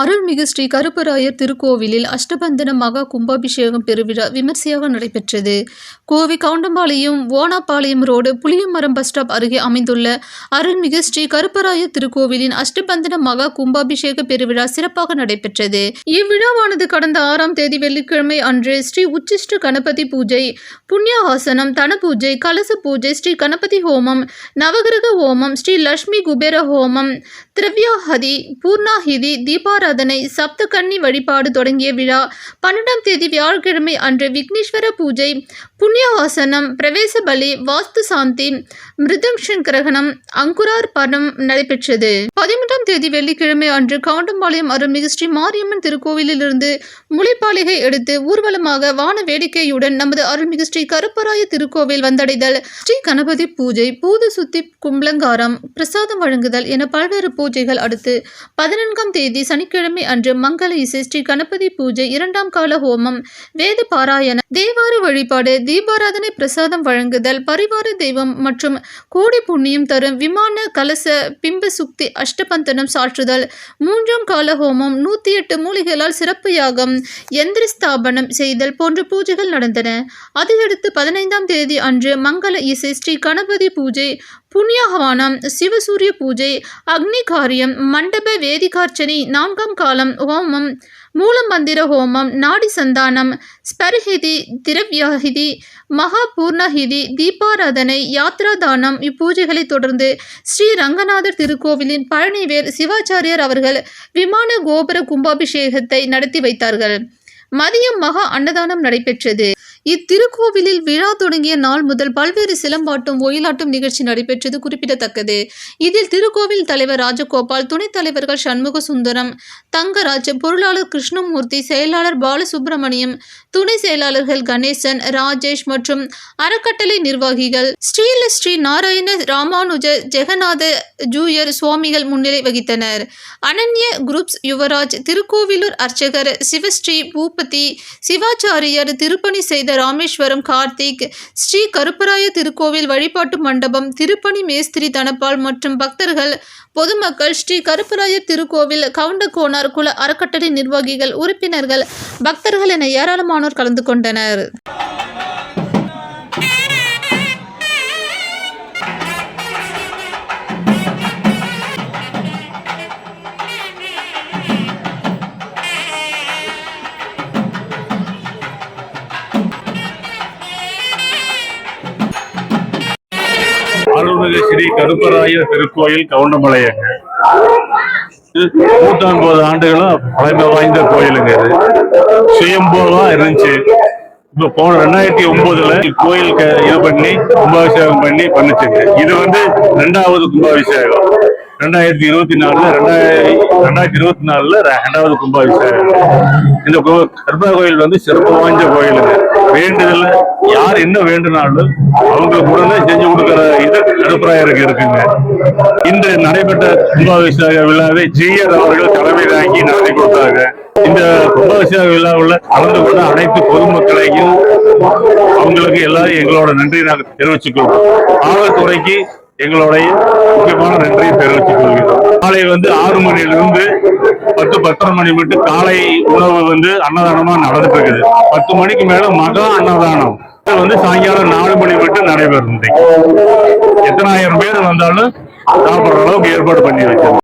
அருள்மிகு ஸ்ரீ கருப்பராயர் திருக்கோவிலில் அஷ்டபந்தன மகா கும்பாபிஷேகம் பெருவிழா விமர்சையாக நடைபெற்றது. கோவை கவுண்டம்பாளையம் ஓனாப்பாளையம் ரோடு புளியமரம் பஸ் ஸ்டாப் அருகே அமைந்துள்ள அருள்மிகு ஸ்ரீ கருப்பராயர் திருக்கோவிலின் அஷ்டபந்தன மகா கும்பாபிஷேக பெருவிழா சிறப்பாக நடைபெற்றது. இவ்விழாவானது கடந்த 6ஆம் தேதி வெள்ளிக்கிழமை அன்று ஸ்ரீ உச்சிஷ்ட கணபதி பூஜை, புண்ணியாசனம், தன பூஜை, கலச பூஜை, ஸ்ரீ கணபதி ஹோமம், நவகிரக ஹோமம், ஸ்ரீ லட்சுமி குபேர ஹோமம், திரவியாஹதி, பூர்ணாஹிதி, தீபாராதனை, சப்த கன்னி வழிபாடு தொடங்கிய விழா 12ஆம் தேதி வியாழக்கிழமை அன்று விக்னேஸ்வர பூஜை, புண்ணியாசனம், பிரவேச பலி, வாஸ்து சாந்தி, மிருதங்ஷன் கிரகணம், அங்குரார்ப்பணம் நடைபெற்றது. 13ஆம் தேதி வெள்ளிக்கிழமை அன்று கவுண்டம்பாளையம் அருள்மிகு ஸ்ரீ மாரியம்மன் திருக்கோவிலிருந்து முளைப்பாலிகை எடுத்து ஊர்வலமாக வான வேடிக்கையுடன் நமது அருள்மிகு ஸ்ரீ கருப்பராய திருக்கோவில் வந்தடைதல், ஸ்ரீ கணபதி பூஜை, பூத சுத்தி கும்பலங்காரம், பிரசாதம் வழங்குதல் என பல்வேறு பூஜைகள் அடுத்து 14ஆம் தேதி சனிக்கிழமை அன்று மங்கள இசை, ஸ்ரீ கணபதி பூஜை, 2ஆம் கால ஹோமம், வேத பாராயணம், தேவார வழிபாடு, தீபாராதனை, பிரசாதம் வழங்குதல், பரிவார தெய்வம் மற்றும் கோடி புண்ணியம் தரும் விமான கலச பிம்ப சுக்தி அஷ்டபந்தனம் சாற்றுதல், 3ஆம் கால ஹோமம், 108 மூலிகளால் சிறப்பு யாகம், யந்திர ஸ்தாபனம் செய்தல் போன்ற பூஜைகள் நடந்தன. அதையடுத்து 15ஆம் தேதி அன்று மங்கள இசை, ஸ்ரீ கணபதி பூஜை, புண்ணியாகவானம், சிவசூரிய பூஜை, அக்னி காரியம், மண்டப வேதிகார்ச்சனை, 4ஆம் காலம் ஹோமம், மூலமந்திர ஹோமம், நாடி சந்தானம், ஸ்பரிஹிதி, திரவியாஹிதி, மகா பூர்ணஹிதி, தீபாராதனை, யாத்ராதானம் இப்பூஜைகளை தொடர்ந்து ஸ்ரீ ரங்கநாதர் திருக்கோவிலின் பழனிவேர் சிவாச்சாரியார் அவர்கள் விமான கோபுர கும்பாபிஷேகத்தை நடத்தி வைத்தார்கள். மதியம் மகா அன்னதானம் நடைபெற்றது. இத்திருக்கோவிலில் விழா தொடங்கிய நாள் முதல் பல்வேறு சிலம்பாட்டும் ஒயிலாட்டும் நிகழ்ச்சி நடைபெற்றது குறிப்பிடத்தக்கது. இதில் திருக்கோவில் தலைவர் ராஜகோபால், துணைத் தலைவர்கள் சண்முக சுந்தரம், தங்கராஜ், பொருளாளர் கிருஷ்ணமூர்த்தி, செயலாளர் பாலசுப்ரமணியம், துணை செயலாளர்கள் கணேசன், ராஜேஷ் மற்றும் அறக்கட்டளை நிர்வாகிகள் ஸ்ரீ நாராயண ராமானுஜ ஜெகநாத ஜூயர் சுவாமிகள் முன்னிலை வகித்தனர். அனன்ய குரூப்ஸ் யுவராஜ், திருக்கோவிலூர் அர்ச்சகர் சிவஸ்ரீ பூபதி, சிவாச்சாரியர், திருப்பணி செய்த ராமேஸ்வரம் கார்த்திக், ஸ்ரீ கருப்பராய திருக்கோவில் வழிபாட்டு மண்டபம், திருப்பணி மேஸ்திரி தனபால் மற்றும் பக்தர்கள், பொதுமக்கள், ஸ்ரீ கருப்பராயர் திருக்கோவில் கவுண்டகோனார் குல அறக்கட்டளை நிர்வாகிகள், உறுப்பினர்கள், பக்தர்கள் என ஏராளமானோர் கலந்து கொண்டனர். அருள்மிகு ஸ்ரீ கருப்பராயர் திருக்கோயில் கவுண்டம்பாளையங்க. 150 ஆண்டுகளும் பழமை வாய்ந்த கோயிலுங்க. இது சுயம்புவா இருந்துச்சு. இப்போ போன 2009 கோயில் இது பண்ணி கும்பாபிஷேகம் பண்ணி பண்ணுச்சுங்க. இது 2வது கும்பாபிஷேகம். 2024 2வது கும்பாபிஷேகம். இந்த கருப்பராய கோயில் சிறப்பு வாய்ந்த கோயிலுங்க. வேண்டுதல் யார் என்ன வேண்டுனாலும் அவங்களுக்கு உடனே செஞ்சு கொடுக்கிற இது கருப்பராயருக்கு இருக்குங்க. இன்று நடைபெற்ற கும்பாபிஷேக விழாவை ஜிஆர் அவர்கள் தலைமை தாங்கி நடத்தி கொடுத்தாங்க. இந்த கும்பாபிஷேக விழாவில் கலந்து கொண்ட அனைத்து பொதுமக்களையும் அவங்களுக்கு எல்லாரும் எங்களோட நன்றி நாங்கள் தெரிவிச்சுக்கிறோம். காவல்துறைக்கு எங்களுடைய முக்கியமான நன்றியை தெரிவித்துக் கொள்கிறோம். காலை 6 மணியிலிருந்து 10-10:30 மணி மட்டும் காலை உணவு அன்னதானமா நடந்துட்டு இருக்குது. 10 மணிக்கு மேல மகா அன்னதானம் சாயங்காலம் 4 மணி மட்டும் நடைபெறும். எத்தனாயிரம் பேர் வந்தாலும் சாப்பிடுற அளவுக்கு ஏற்பாடு பண்ணி வச்சிருக்கோம்.